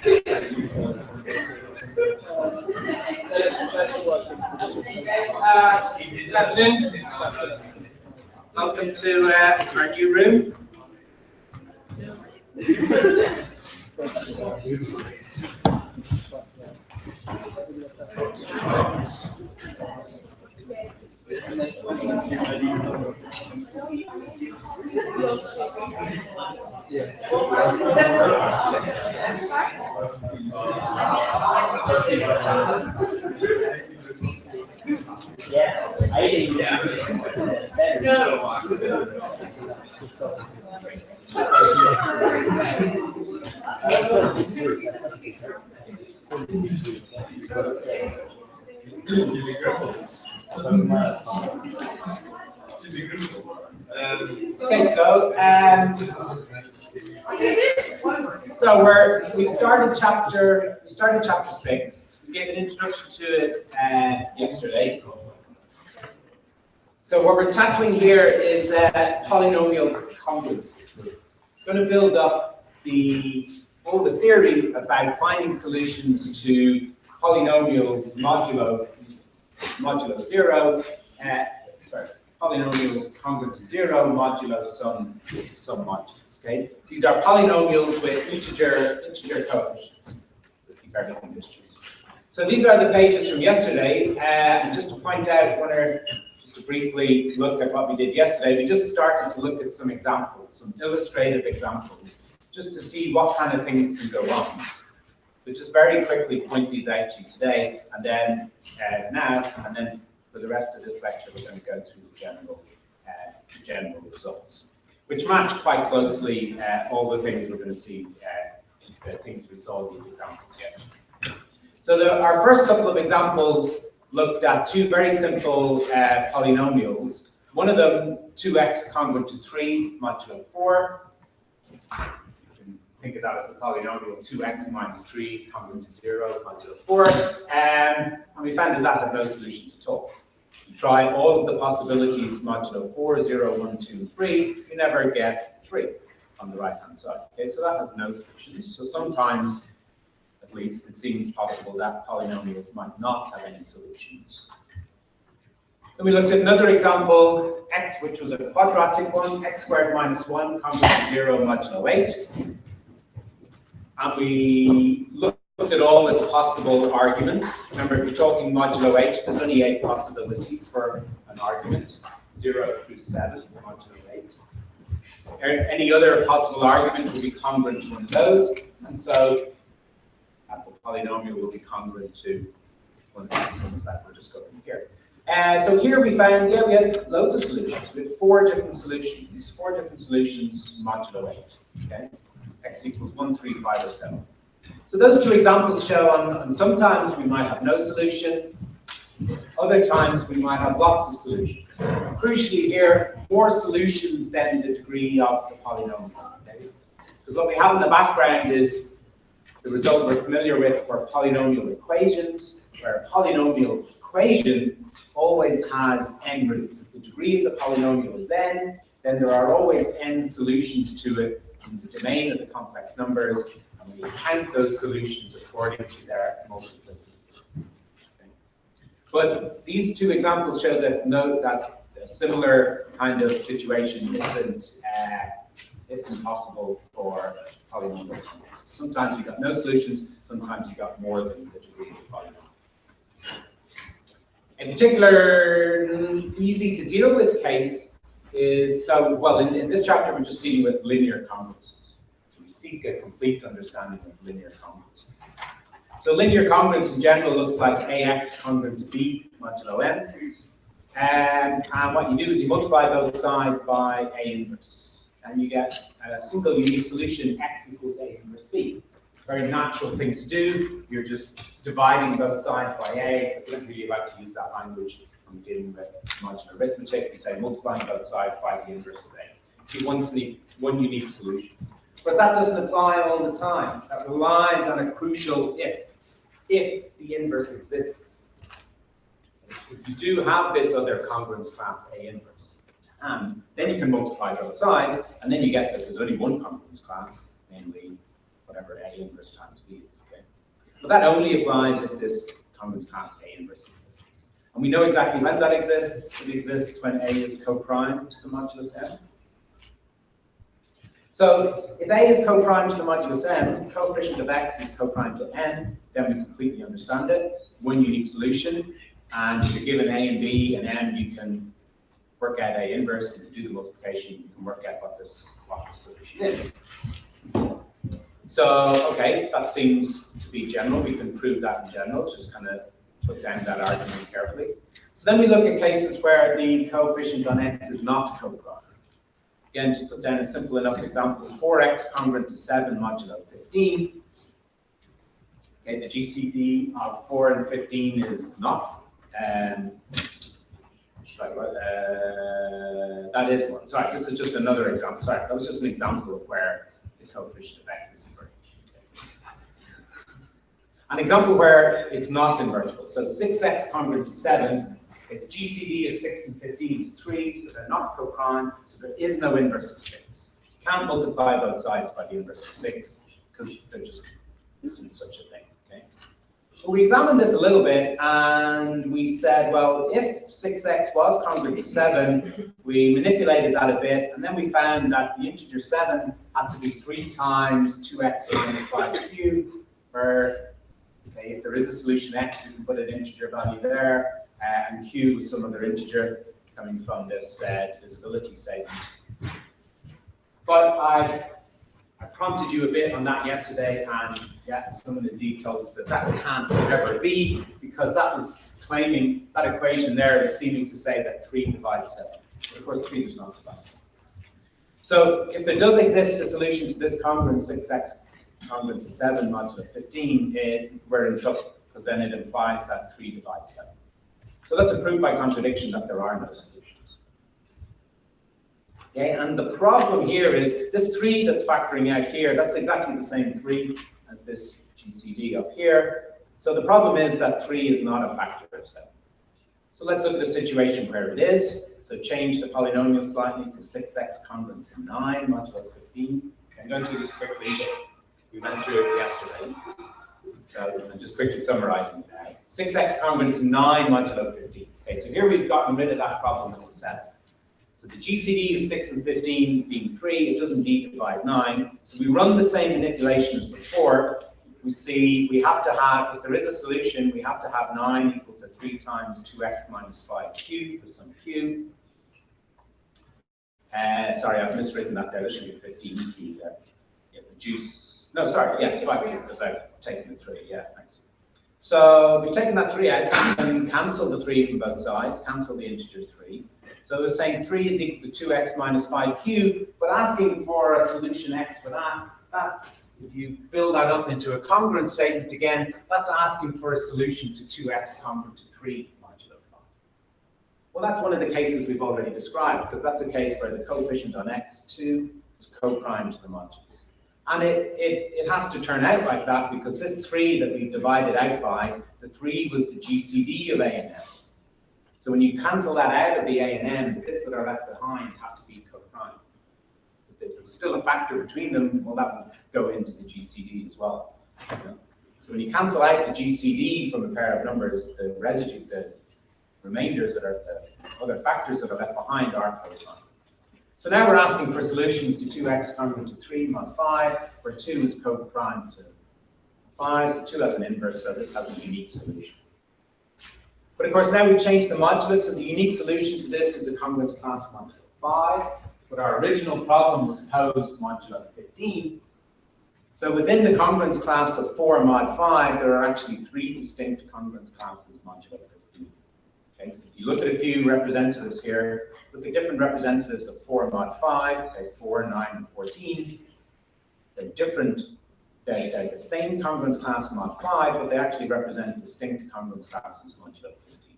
Good afternoon. Welcome to our new room. Okay, so we started chapter 6. We gave an introduction to it yesterday. So what we're tackling here is polynomial congruences. We're going to build up all the theory about finding solutions to polynomials modulo 0. Polynomials congruent to 0 modulo some modulus. Okay, these are polynomials with integer coefficients. Keep everything disjunct. So these are the pages from yesterday, and just to point out, just to briefly look at what we did yesterday, we just started to look at some examples, some illustrative examples, just to see what kind of things can go on. So just very quickly point these out to you today, and then for the rest of this lecture, we're going to go through the general results, which match quite closely all the things we're going to see, the things we saw in these examples yesterday. So our first couple of examples looked at two very simple polynomials. One of them, 2x congruent to 3 modulo 4. You can think of that as a polynomial 2x minus 3 congruent to 0 modulo 4. And we found that had no solutions at all. You try all of the possibilities modulo 4, 0, 1, 2, 3, you never get 3 on the right-hand side. Okay, so that has no solutions. So sometimes, at least, it seems possible that polynomials might not have any solutions. Then we looked at another example, x, which was a quadratic one, x squared minus 1 congruent to 0 modulo 8. And we looked at all its possible arguments. Remember, if you're talking modulo 8, there's only 8 possibilities for an argument, 0 through 7, modulo 8. Any other possible argument will be congruent to one of those, and so the polynomial will be congruent to one of these things that we're discovering here. So here we found, we had loads of solutions. We had 4 different solutions, modulo 8. Okay, x equals 1, 3, 5, or 7. So those two examples show on sometimes we might have no solution, other times we might have lots of solutions. Crucially here, more solutions than the degree of the polynomial. Okay? Because what we have in the background is the result we're familiar with for polynomial equations, where a polynomial equation always has n roots. If the degree of the polynomial is n, then there are always n solutions to it in the domain of the complex numbers, and we count those solutions according to their multiplicities. Okay. But these two examples show that a similar kind of situation isn't possible for polynomial complexes. Sometimes you got no solutions, sometimes you got more than the degree of the polynomial. In particular, easy to deal with case is, in this chapter we're just dealing with linear congruences. So we seek a complete understanding of linear congruences. So linear congruence in general looks like ax congruent to b modulo n. And what you do is you multiply both sides by A inverse. And you get a single unique solution, x equals A inverse b. Very natural thing to do. You're just dividing both sides by A. I don't really like to use that language when dealing with modular arithmetic. You say multiplying both sides by the inverse of A. You want one unique solution. But that doesn't apply all the time. That relies on a crucial if the inverse exists. If you do have this other congruence class A inverse, and then you can multiply both sides, and then you get that there's only one congruence class, namely whatever A inverse times B is. Okay? But that only applies if this congruence class A inverse exists. And we know exactly when that exists. It exists when A is co-prime to the modulus n. So if A is co-prime to the modulus n, the coefficient of x is co-prime to n, then we completely understand it. One unique solution. And if you're given A and B and n, you can work out A inverse, and to do the multiplication, you can work out what this solution is. So, okay, that seems to be general. We can prove that in general, just kind of put down that argument carefully. So then we look at cases where the coefficient on x is not co-prime. Again, just put down a simple enough example. 4x congruent to 7 modulo 15. Okay, the GCD of 4 and 15 is not. That is one. Sorry, this is just another example. Sorry, that was just an example of where the coefficient of x is invertible. An example where it's not invertible. So 6x congruent to 7. The GCD of 6 and 15 is 3, so they're not co-prime, so there is no inverse of 6. You can't multiply both sides by the inverse of 6, because there just isn't such a thing. Okay? But we examined this a little bit, and we said, well, if 6x was congruent to 7, we manipulated that a bit, and then we found that the integer 7 had to be 3 times 2x minus 5 cubed, where, okay, if there is a solution x, we can put an integer value there, and q is some other integer coming from this divisibility statement. But I prompted you a bit on that yesterday, and yeah, some of the details that can't ever be, because that was claiming, that equation there is seeming to say that 3 divides 7. But of course, 3 does not divide 7. So if there does exist a solution to this congruence 6x congruent to 7 modulo 15, we're in trouble, because then it implies that 3 divides 7. So that's a proof by contradiction that there are no solutions. Okay, and the problem here is this 3 that's factoring out here, that's exactly the same 3 as this GCD up here. So the problem is that 3 is not a factor of 7. So let's look at a situation where it is. So change the polynomial slightly to 6x congruent to 9 modulo 15. Okay, I'm going to do this quickly. We went through it yesterday. So I'm just quickly summarizing it now. 6x congruent to 9 modulo 15. Okay, so here we've gotten rid of that problem with 7. So the GCD of 6 and 15 being 3, it does indeed divide 9. So we run the same manipulation as before. We see we have to have, if there is a solution, we have to have 9 equal to 3 times 2x minus 5 cubed for some q. Sorry, I've miswritten that there. There should be 15 q there. Yeah, reduce. No, sorry, yeah, 5 cubed because I've taken the 3. Yeah, thanks. So we've taken that 3 out, and cancel the 3 from both sides, cancel the integer 3. So we're saying 3 is equal to 2x minus 5 cubed, but asking for a solution x for that, that's, if you build that up into a congruent statement again, that's asking for a solution to 2x congruent to 3 modulo 5. Well, that's one of the cases we've already described, because that's a case where the coefficient on x2 is co-prime to the modulus. And it has to turn out like that, because this 3 that we've divided out by, the 3 was the GCD of A and M. So when you cancel that out of the A and M, the bits that are left behind have to be co-prime. If there was still a factor between them, well, that would go into the GCD as well. You know? So when you cancel out the GCD from a pair of numbers, the residue, the remainders that are the other factors that are left behind are co-prime. So now we're asking for solutions to 2x congruent to 3 mod 5, where 2 is co-prime to 5, so 2 has an inverse, so this has a unique solution. But of course, now we've changed the modulus, so the unique solution to this is a congruence class modulo 5, but our original problem was posed modulo 15. So within the congruence class of 4 mod 5, there are actually 3 distinct congruence classes modulo 15. Okay, so if you look at a few representatives here, look at different representatives of 4 mod 5, okay, 4, 9, and 14. They're different, they're the same congruence class mod 5, but they actually represent distinct congruence classes modulo 15.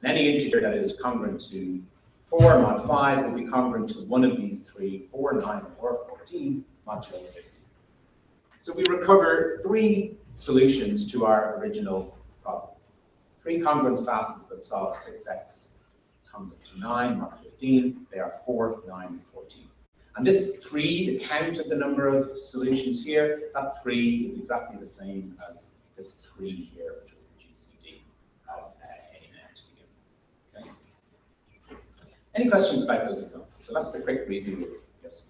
And any integer that is congruent to 4 mod 5 will be congruent to one of these 3, 4, 9, or 14 modulo 15. So we recover 3 solutions to our original problem. 3 congruence classes that solve 6x congruent to 9 mod 15. They are 4, 9, and 14. And this 3, the count of the number of solutions here, that 3 is exactly the same as this 3 here, which is the GCD of A and N together. Okay. Any questions about those examples? So that's the quick review. Yes.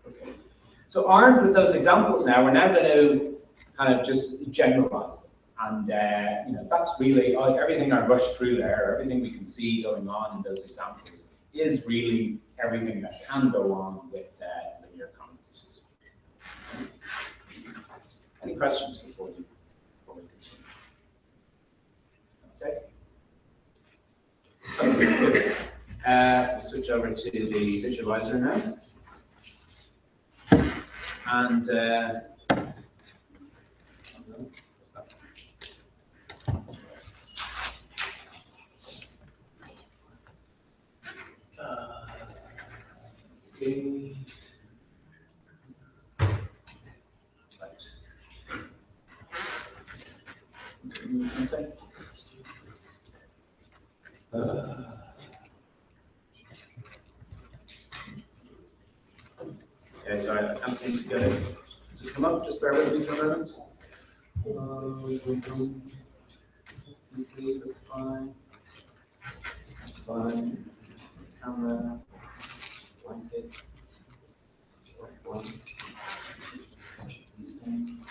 Okay. So armed with those examples now, we're now going to kind of just generalize them. And you know, that's really everything I rushed through there, everything we can see going on in those examples is really everything that can go on with linear congruences. Any questions before we continue? Okay. We'll switch over to the visualizer now. And okay. Right. Something. Okay, sorry, I can't seem to get it to come up. Just bear with me for a moment. Easy, that's fine. That's fine. Camera, blanket, blank. These things.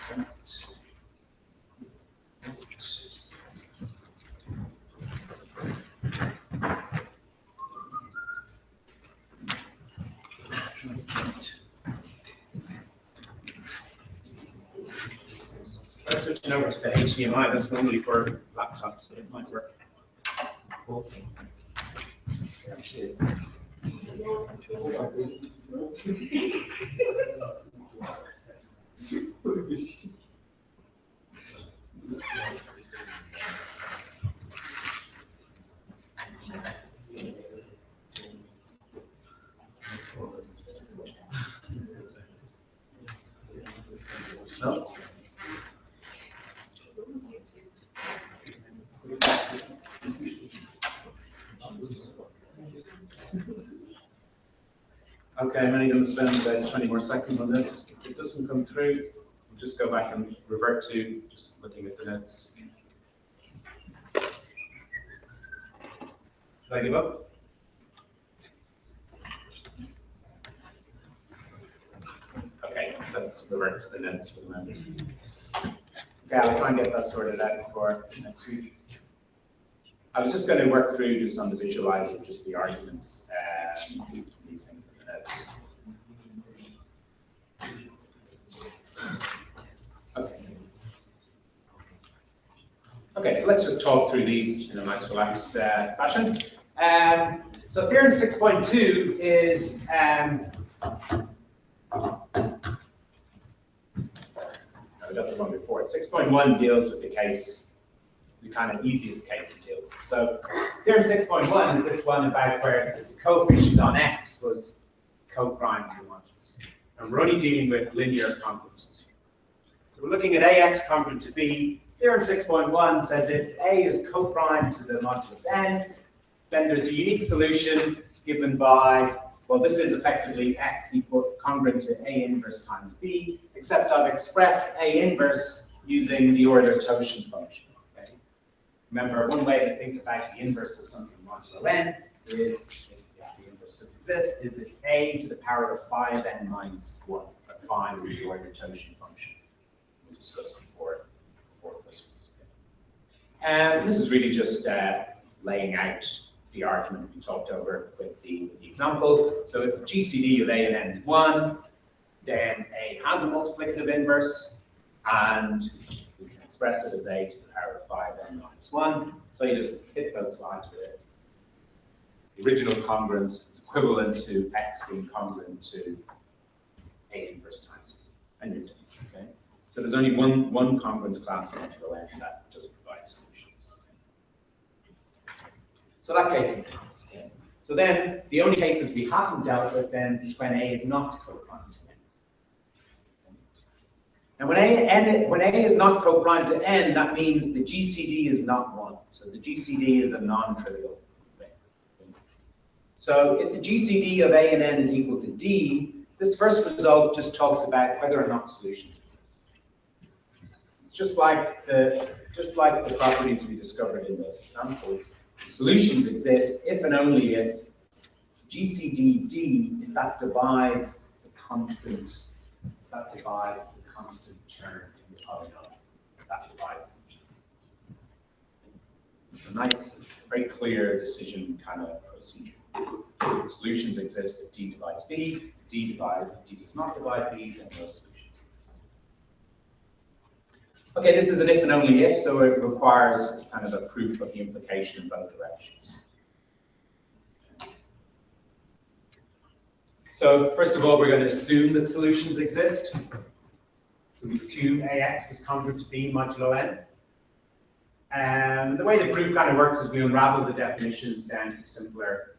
I'm switching over to the HDMI. That's normally for laptops, but it might work. Cool. No? Okay, I'm only going to spend about 20 more seconds on this. If it doesn't come through, we'll just go back and revert to just looking at the notes. Should I give up? Okay, let's revert to the notes for the moment. Okay, I'll try and get that sorted out for next week. I was just going to work through just on the visualizer, just the arguments, these things in the notes. Okay. Okay, so let's just talk through these in a nice relaxed fashion. So theorem 6.2 is I got the one before. 6.1 deals with the case, the kind of easiest case to deal with. So theorem 6.1 is this one about where the coefficient on x was co-prime to the modulus. And we're only dealing with linear congruences. So we're looking at ax congruent to b. Theorem 6.1 says if a is co-prime to the modulus n, then there's a unique solution given by, well, this is effectively x equal congruent to A inverse times b, except I've expressed A inverse using the order Totient function. Okay? Remember, one way to think about the inverse of something modulo n is, if the inverse does exist, is it's A to the power of 5n minus 1, but 5 is the order Totient function we discussed before Christmas. And this is really just laying out the argument we talked over with the example. So if GCD of A and N is 1, then A has a multiplicative inverse, and we can express it as A to the power of 5n minus 1. So you just hit those lines with it. The original congruence is equivalent to x being congruent to A inverse times, and you're done. Okay? So there's only one congruence class on modulo n that does provide solutions. So that case is okay. So then the only cases we haven't dealt with then is when A is not co-prime to n. And when A is not co-prime to n, that means the GCD is not 1. So the GCD is a non-trivial thing. So if the GCD of A and N is equal to D, this first result just talks about whether or not solutions exist. It's just like the properties we discovered in those examples. Solutions exist if and only if GCD D, if that divides the constant term in the polynomial. That divides the B. It's a nice, very clear decision kind of procedure. Solutions exist if D divides B. If D does not divide B, then no solutions exist. Okay, this is an if and only if, so it requires kind of a proof of the implication in both directions. So first of all, we're going to assume that solutions exist. So we assume AX is congruent to B modulo N. And the way the proof kind of works is we unravel the definitions down to simpler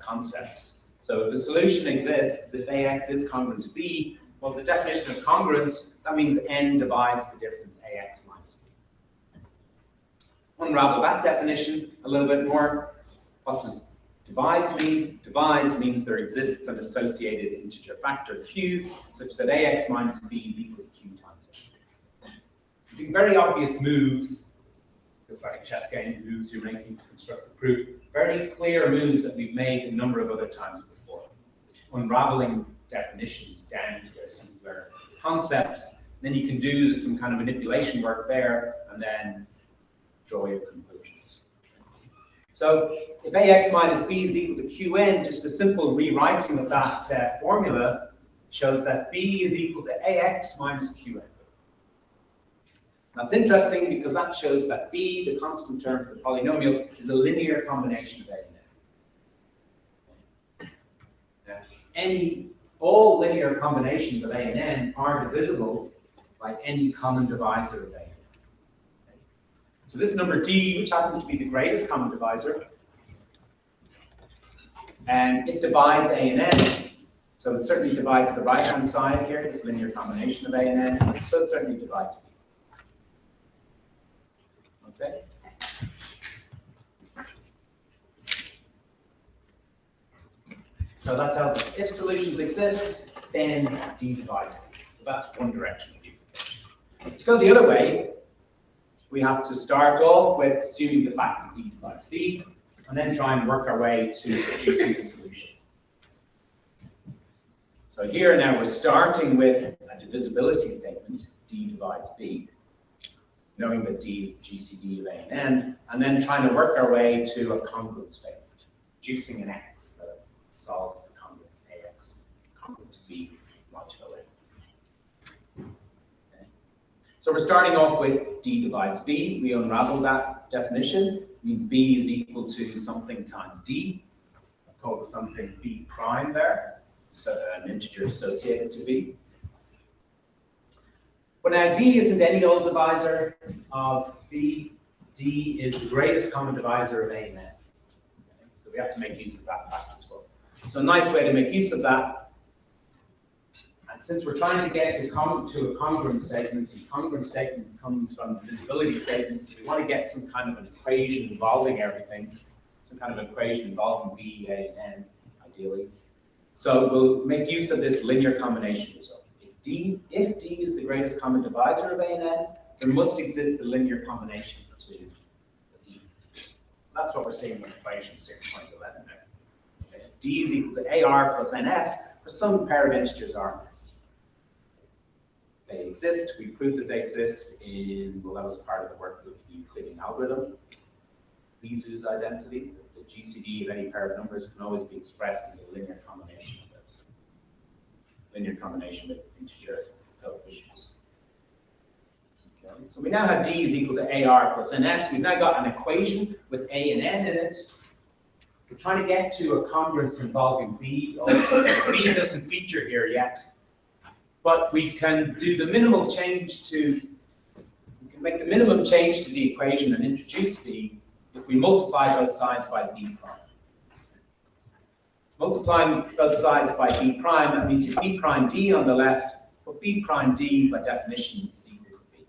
concepts. So if the solution exists, if AX is congruent to B, well, the definition of congruence, that means N divides the difference AX minus B. Unravel that definition a little bit more. What does divides mean? Divides means there exists an associated integer factor Q, such that AX minus B is equal to Q times A. Doing very obvious moves, it's like a chess game, moves you're making to construct the proof. Very clear moves that we've made a number of other times before. Unraveling definitions down to their simpler concepts. Then you can do some kind of manipulation work there and then draw your conclusions. So if AX minus B is equal to Qn, just a simple rewriting of that formula shows that B is equal to AX minus Qn. That's interesting because that shows that B, the constant term for the polynomial, is a linear combination of A and N. All linear combinations of A and N are divisible by any common divisor of A and N. So this number D, which happens to be the greatest common divisor, and it divides A and N. So it certainly divides the right-hand side here, this linear combination of A and N. So it certainly divides B. Okay. So that tells us if solutions exist, then D divides B. So that's one direction of duplication. To go the other way, we have to start off with assuming the fact that D divides B, and then try and work our way to producing the solution. So here now we're starting with a divisibility statement, D divides B, knowing that D is GCD of A and N, and then trying to work our way to a congruent statement, producing an X that solves the congruence AX congruent to B modulo A. Okay. So we're starting off with D divides B. We unravel that definition. It means B is equal to something times D. I call it something B prime there, so an integer associated to B. But now D isn't any old divisor of B. D is the greatest common divisor of A and N. Okay? So we have to make use of that fact as well. So a nice way to make use of that, and since we're trying to get to a congruent statement, the congruent statement comes from the divisibility statement, so we want to get some kind of an equation involving everything, some kind of equation involving B, A, and N, ideally. So we'll make use of this linear combination result. If D is the greatest common divisor of A and N, there must exist a linear combination to D. That's what we're seeing in equation 6.11 there. Okay. D is equal to AR plus NS for some pair of integers R and S. They exist. We proved that they exist in, well, that was part of the work with the Euclidean algorithm. Lisu's identity, the GCD of any pair of numbers can always be expressed as a linear combination of those. Linear combination with integer coefficients. Okay. So we now have D is equal to AR plus NS. We've now got an equation with A and N in it. We're trying to get to a congruence involving B. Also, B doesn't feature here yet, but we can do the minimal change to, we can make the minimum change to the equation and introduce B if we multiply both sides by B prime. Multiplying both sides by B prime, that means you have B prime D on the left, but B prime D by definition is equal to B.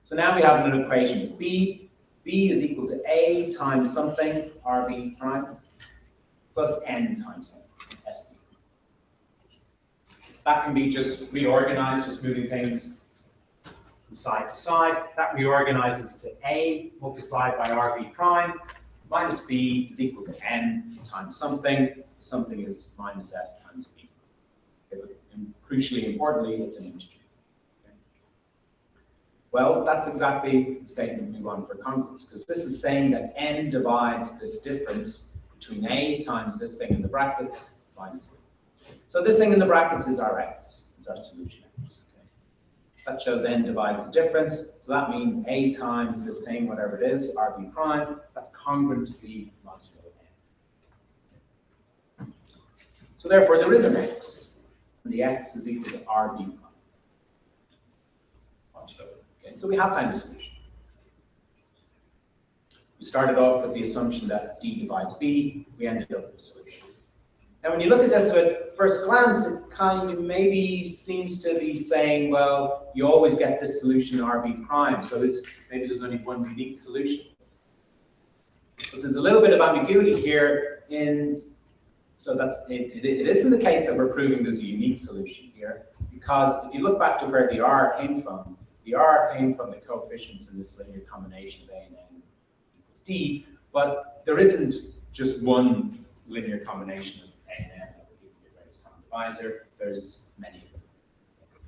So now we have an equation of B. B is equal to A times something, RB prime, plus N times something, SD. That can be just reorganized, just moving things from side to side. That reorganizes to A multiplied by RB prime minus B is equal to N times something. Something is minus S times B. Okay, but crucially, importantly, it's an integer. Okay. Well, that's exactly the statement we want for congruence, because this is saying that N divides this difference between A times this thing in the brackets minus B. So this thing in the brackets is our X, is our solution X. Okay. That shows N divides the difference, so that means A times this thing, whatever it is, RB prime, that's congruent to B modulo N. So therefore there is an X, and the X is equal to RB prime. Okay, so we have found a solution. We started off with the assumption that D divides B, we ended up with a solution. Now, when you look at this at first glance, it kind of maybe seems to be saying, well, you always get this solution RB prime, so maybe there's only one unique solution. But there's a little bit of ambiguity here so it isn't the case that we're proving there's a unique solution here, because if you look back to where the R came from the coefficients in this linear combination of A and N equals D, but there isn't just one linear combination of A and N that will give you the greatest common divisor. There's many of them.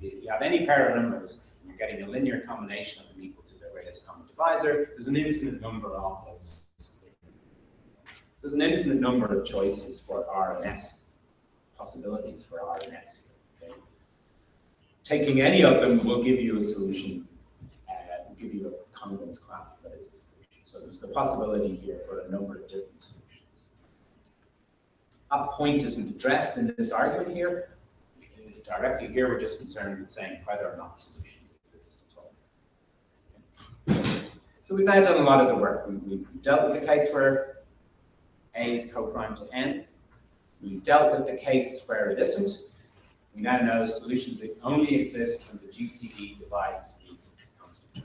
If you have any pair of numbers, you're getting a linear combination of them equal to their greatest common divisor. There's an infinite number of those. There's an infinite number of choices for R and S, possibilities for R and S. Okay? Taking any of them will give you a solution, will give you a congruence class that is the solution. So there's the possibility here for a number of different solutions. That point isn't addressed in this argument here. Directly here, we're just concerned with saying whether or not solutions exist at all. Okay. So we've now done a lot of the work. We've dealt with the case where A is co-prime to N. We've dealt with the case where it isn't. We now know solutions that only exist when the GCD divides B constant.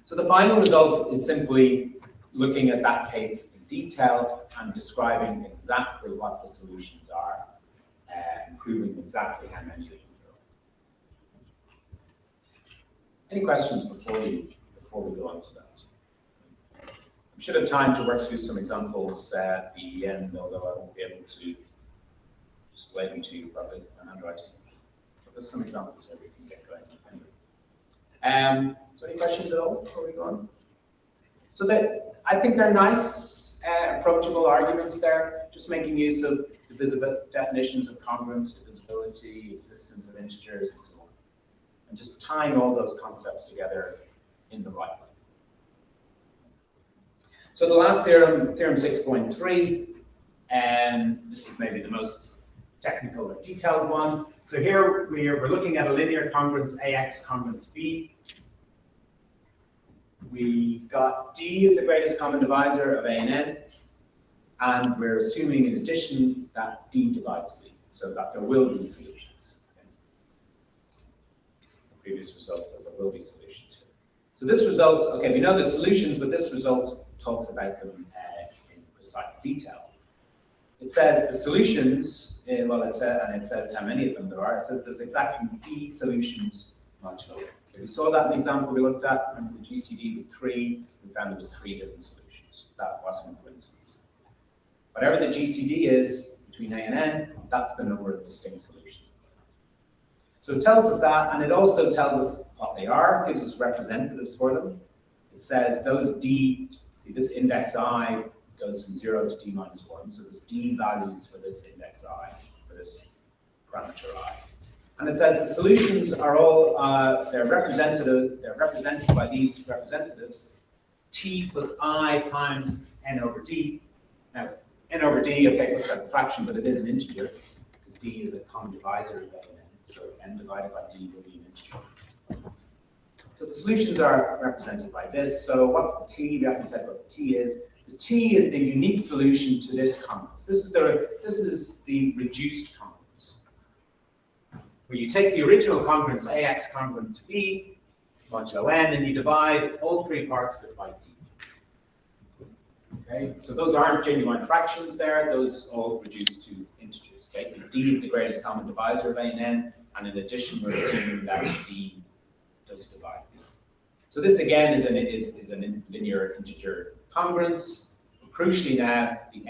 So the final result is simply looking at that case in detail and describing exactly what the solutions are, and proving exactly how many of them there are. Any questions before we go on to that? We should have time to work through some examples at the end, although I won't be able to display them to you probably in handwriting. But there's some examples that we can get going anyway. So any questions at all before we go on? So I think they're nice, approachable arguments there, just making use of the definitions of congruence, divisibility, existence of integers, and so on. And just tying all those concepts together in the right way. So the last theorem, theorem 6.3, and this is maybe the most technical or detailed one. So here we're looking at a linear congruence AX congruence B. We've got D is the greatest common divisor of A and N, and we're assuming in addition that D divides B, so that there will be solutions. Okay. The previous result says there will be solutions here. So this result, okay, we know the solutions, but this result talks about them in precise detail. It says the solutions, well, it says how many of them there are. It says there's exactly D solutions modulo. So we saw that in the example we looked at, and the GCD was 3. We found there was 3 different solutions. That wasn't a coincidence. Whatever the GCD is between A and N, that's the number of distinct solutions. So it tells us that, and it also tells us what they are, gives us representatives for them. It says those D, see this index I goes from 0 to D minus 1, so there's D values for this index I, for this parameter I. And it says the solutions are all, they're represented by these representatives, T plus I times N over D. Now, N over D, okay, looks like a fraction, but it is an integer, because D is a common divisor of A and N, so N divided by D will be an integer. So the solutions are represented by this. So what's the T? We haven't said what the T is. The T is the unique solution to this congruence. This is the reduced congruence, where you take the original congruence AX congruent to B modulo N, and you divide all 3 parts of it by D. Okay, so those aren't genuine fractions there, those all reduce to integers. Okay, because d is the greatest common divisor of a and n, and in addition we're assuming that d does divide. So this again is a linear integer congruence. Crucially now, the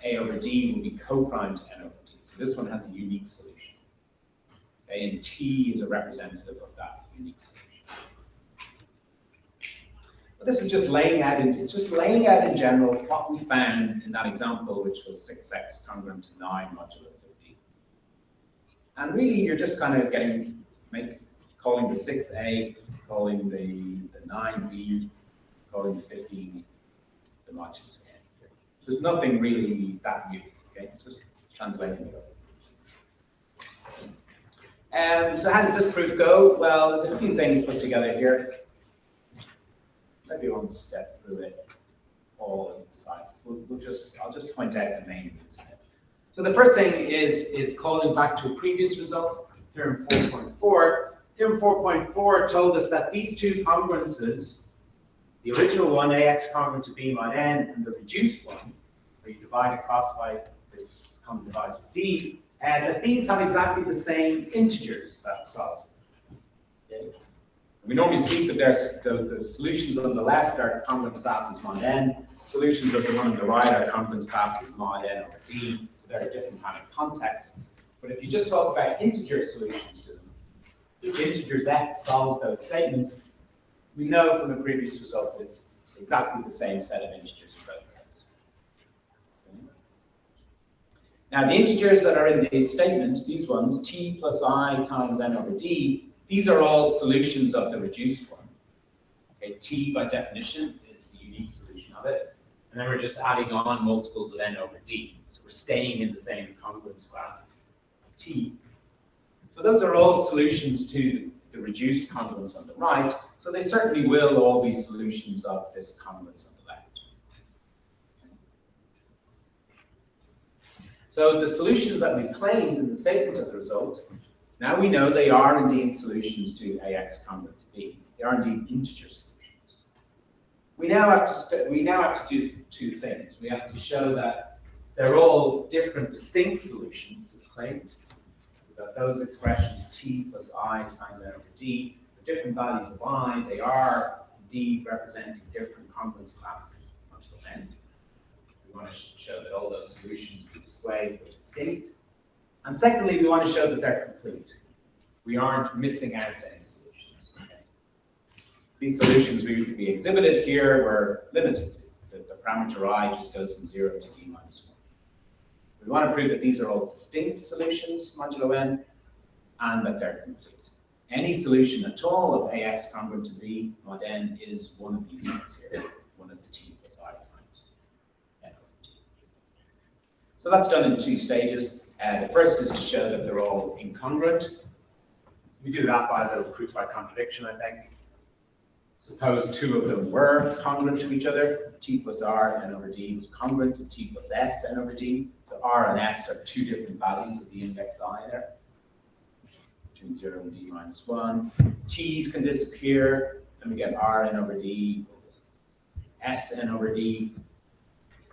a over d will be co-prime to n over d. So this one has a unique solution. Okay, and t is a representative of that unique solution. But this is just laying out in general what we found in that example, which was 6x congruent to 9 modulo 15. And really, you're just kind of calling the 6a, calling the 9b, calling the 15 the modulus n. There's nothing really that new. Okay, it's just translating it over. So how does this proof go? Well, there's a few things put together here. Maybe we won't step through it all in size. I'll just point out the main things. So the first thing is calling back to a previous result, theorem 4.4. Theorem 4.4 told us that these two congruences, the original one, ax congruent to b mod n, and the reduced one, where you divide across by this common divisor d, that these have exactly the same integers that solve. Okay. We normally speak that the solutions on the left are congruence classes mod n, solutions of the one on the right are congruence classes mod n over d. So there are different kind of contexts. But if you just talk about integer solutions to them, which integers x solve those statements, we know from the previous result that it's exactly the same set of integers in both cases. Now the integers that are in the statement, these ones, t plus I times n over d, these are all solutions of the reduced one. Okay, t by definition is the unique solution of it. And then we're just adding on multiples of n over d. So we're staying in the same congruence class of t. So those are all solutions to the reduced congruence on the right. So they certainly will all be solutions of this congruence on the left. So the solutions that we claimed in the statement of the result, now we know they are indeed solutions to ax congruent to b. They are indeed integer solutions. We now have to do two things. We have to show that they're all different, distinct solutions, as claimed. That those expressions t plus I times n over d are different values of I. They are indeed representing different congruence classes until n. We want to show that all those solutions we displayed are distinct. And secondly, we want to show that they're complete. We aren't missing out any solutions. Okay. These solutions we exhibited here were limited. The parameter I just goes from 0 to d minus 1. We want to prove that these are all distinct solutions, modulo n, and that they're complete. Any solution at all of ax congruent to b mod n is one of these ones here, one of the t plus I times n over t. So that's done in two stages. The first is to show that they're all incongruent. We do that by a little proof by contradiction, I think. Suppose two of them were congruent to each other. T plus r n over d was congruent to t plus s n over d. So r and s are two different values of the index I there, between 0 and d minus 1. T's can disappear, then we get r n over d equals s n over d.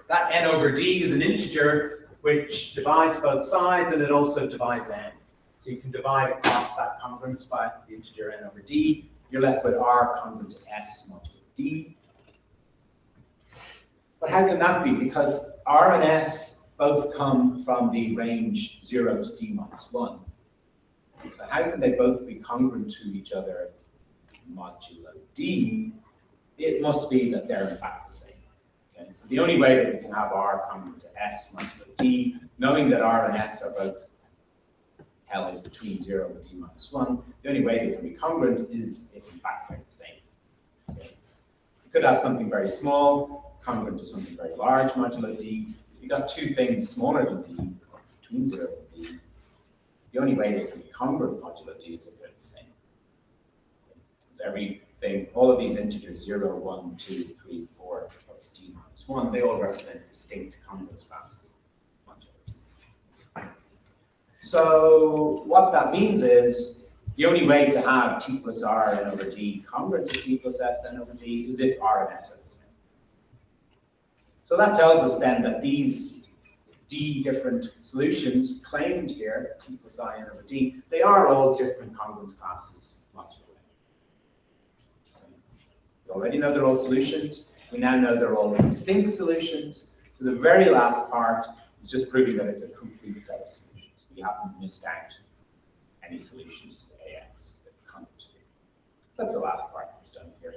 That n over d is an integer which divides both sides, and it also divides n. So you can divide across that congruence by the integer n over d. You're left with r congruent to s modulo d. But how can that be? Because r and s both come from the range 0 to d minus 1. So how can they both be congruent to each other modulo d? It must be that they're in fact the same. Okay? So the only way that we can have r congruent to s modulo d, knowing that r and s are both held between 0 and d minus 1, the only way they can be congruent is if in fact they're the same. Okay? You could have something very small congruent to something very large modulo d. If you've got two things smaller than d, or between 0 and d, the only way they can be congruent modulo d is if they're the same. Because everything, all of these integers, 0, 1, 2, 3, 4, up to d minus 1, they all represent distinct congruence classes. So what that means is the only way to have t plus r n over d congruent to t plus s n over d is if r and s are the same. So that tells us then that these d different solutions claimed here, t plus I n over d, they are all different congruence classes modulo n. We already know they're all solutions. We now know they're all distinct solutions. So the very last part is just proving that it's a complete set of solutions. We haven't missed out any solutions to AX that come to be. That's the last part that's done here.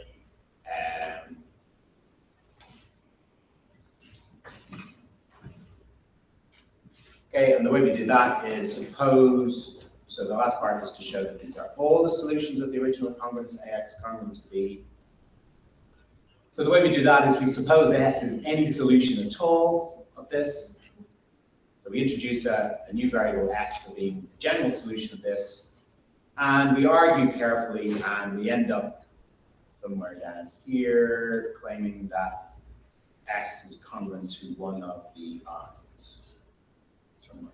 Okay, and the way we do that is suppose, so the last part is to show that these are all the solutions of the original congruence AX congruent to B. So the way we do that is we suppose S is any solution at all of this. So we introduce a new variable S to being the general solution of this. And we argue carefully, and we end up somewhere down here claiming that S is congruent to one of the I's. Somewhere.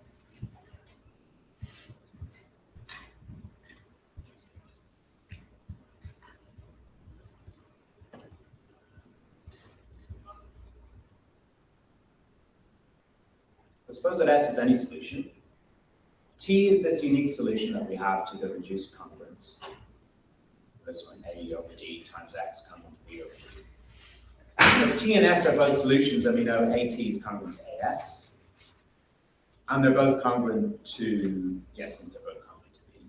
Suppose that S is any solution. T is this unique solution that we have to the reduced congruence. This one, A over D times X congruent to B over D. So T and S are both solutions, and we know AT is congruent to AS. And they're both congruent to, yes, since they're both congruent to B.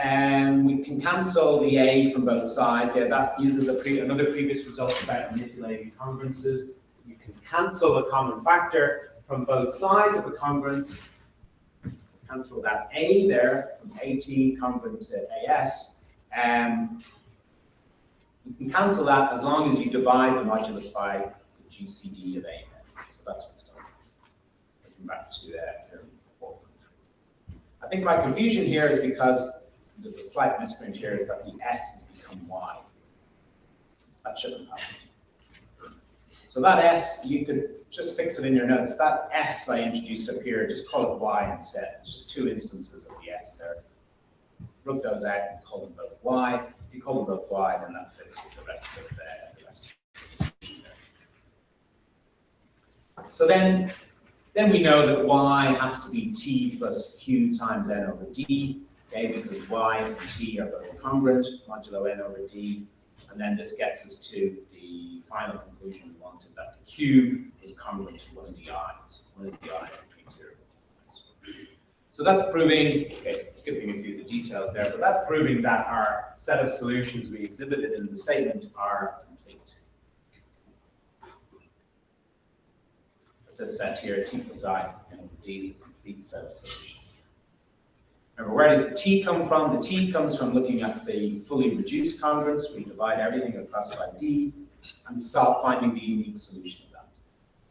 And we can cancel the A from both sides. Yeah, that uses another previous result about manipulating congruences. You can cancel the common factor from both sides of the congruence. Cancel that A there from AT congruent to AS. You can cancel that as long as you divide the modulus by the GCD of A. So that's what's done. Looking back to here. I think my confusion here is because there's a slight misprint here, is that the S has become Y. That shouldn't happen. So that S, you could just fix it in your notes. That S I introduced up here, just call it Y instead. It's just two instances of the S there. Rub those out and call them both Y. If you call them both Y, then that fits with the rest of the solution there. So then we know that Y has to be T plus Q times N over D, okay, because Y and T are both congruent, modulo N over D. And then this gets us to the final conclusion we wanted, that the Q is congruent to one of the I's between 0 and 1. So that's proving, okay, skipping a few of the details there, but that's proving that our set of solutions we exhibited in the statement are complete. This set here, T plus I and D is a complete set of solutions. Remember, where does the T come from? The T comes from looking at the fully reduced congruence. We divide everything across by D and finding the unique solution of that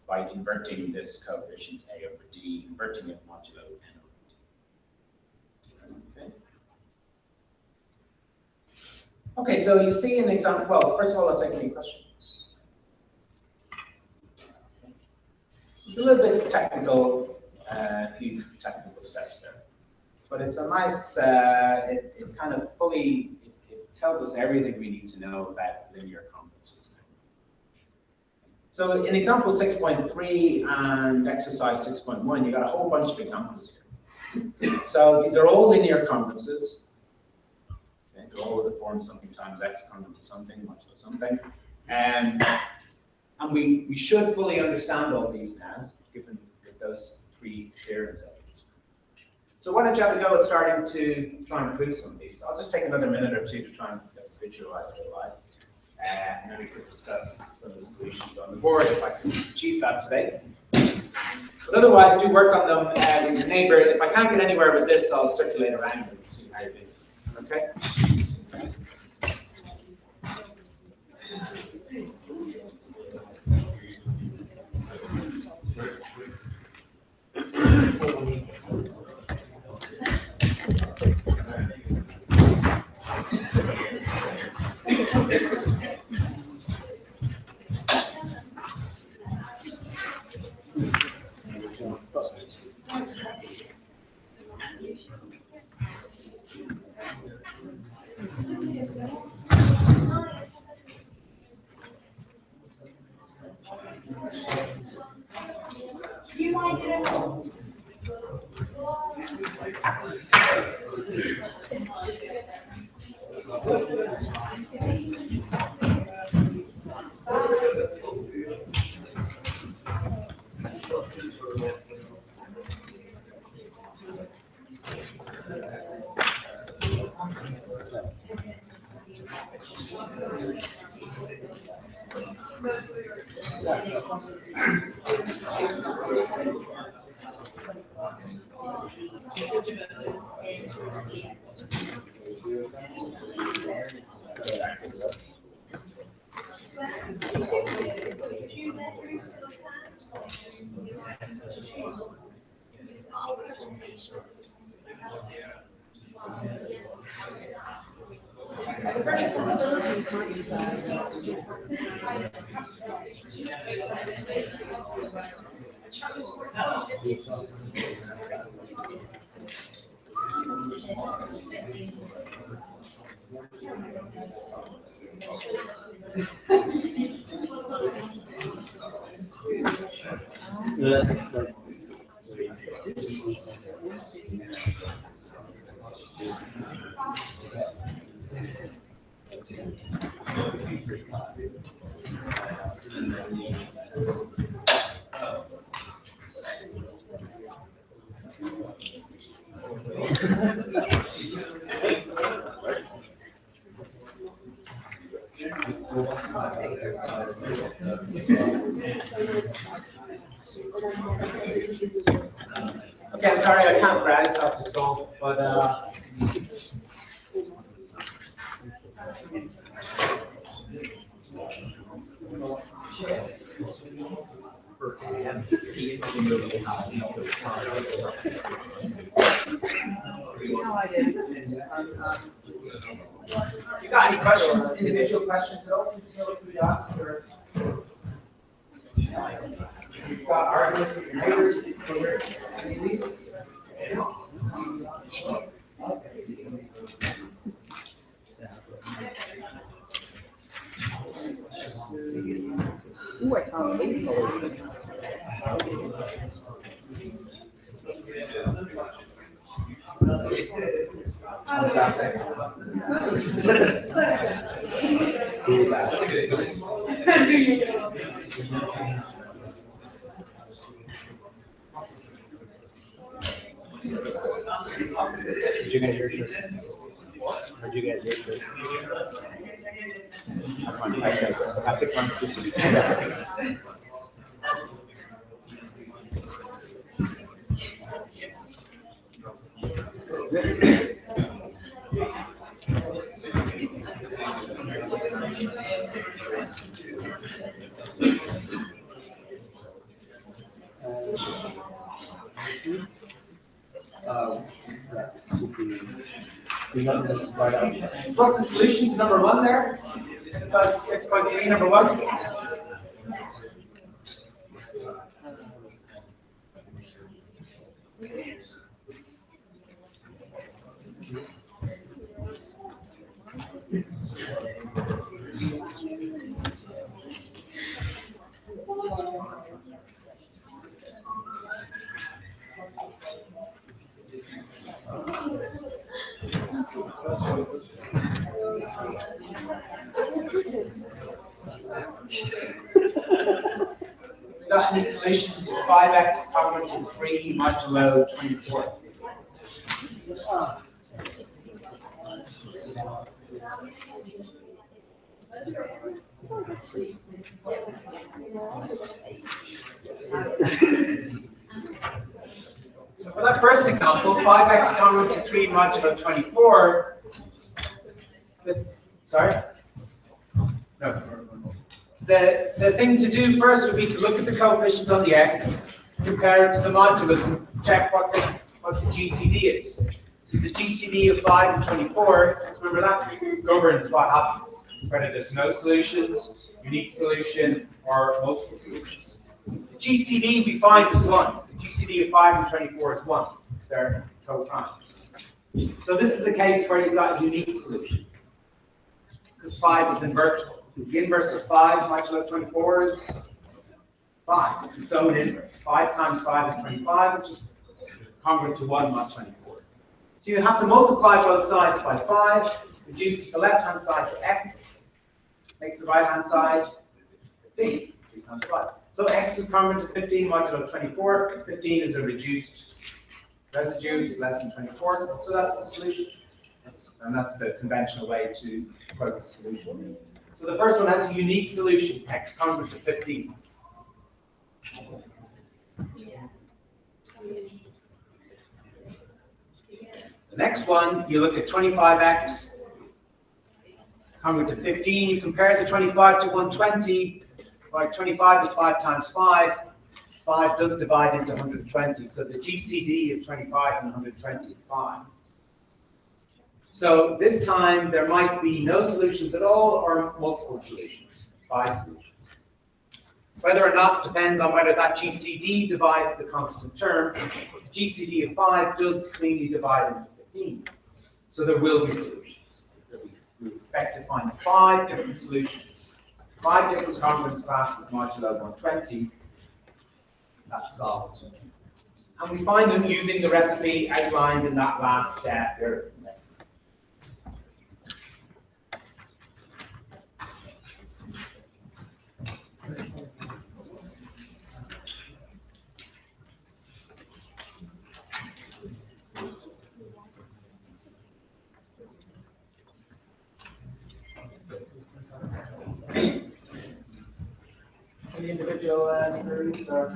by inverting this coefficient A over D, inverting it modulo N over D. Okay. Okay, so you see an example. Well, first of all, let's take any questions. It's a little bit technical, a few technical steps there. But it's a nice, it kind of fully, it tells us everything we need to know about linear congruences. So in example 6.3 and exercise 6.1, you got a whole bunch of examples here. So these are all linear congruences. Okay, they're all that form something times X congruent to something, modulo something. And we should fully understand all these now, given those three theorems. So why don't you have a go at starting to try and prove some of these? I'll just take another minute or two to try and visualize it live. And then we could discuss some of the solutions on the board if I can achieve that today. But otherwise, do work on them with your neighbor. If I can't get anywhere with this, I'll circulate around and see how you do. Okay? Okay, I'm sorry I can't browse that at all, but you got any questions, individual questions at all? Feel free to ask, or you've got arguments with your neighbors over any of these? Ooh, I found these. Did you get your shirt? Where'd you get your shirt? I picked one specific. What's the solution to number one there? Exercise 6.3, number one. Got any solutions to 5x congruent to 3 modulo 24? So for that first example, 5x congruent to 3 modulo 24. Sorry? No. The thing to do first would be to look at the coefficient on the x, compare it to the modulus, and check what the GCD is. So the GCD of 5 and 24, remember that governs what happens, whether there's no solutions, unique solution, or multiple solutions. The GCD we find is 1. The GCD of 5 and 24 is 1. They're co-prime. So this is a case where you've got a unique solution, because 5 is invertible. The inverse of 5 modulo 24 is 5. It's its own inverse. 5 times 5 is 25, which is congruent to 1 mod 24. So you have to multiply both sides by 5, reduces the left-hand side to x, makes the right-hand side 15, 3 times 5. So x is congruent to 15 modulo 24. 15 is a reduced residue, it's less than 24, so that's the solution. And that's the conventional way to quote the solution. So the first one has a unique solution, x congruent to 15. The next one, you look at 25x congruent to 15. You compare the 25 to 120. Right, 25 is 5 times 5. 5 does divide into 120, so the GCD of 25 and 120 is 5. So this time there might be no solutions at all or multiple solutions, 5 solutions. Whether or not depends on whether that GCD divides the constant term. The GCD of 5 does cleanly divide into 15. So there will be solutions. We expect to find 5 different solutions. 5 different congruence classes modulo 120. That's solved. And we find them using the recipe outlined in that last step here. Any individual queries or?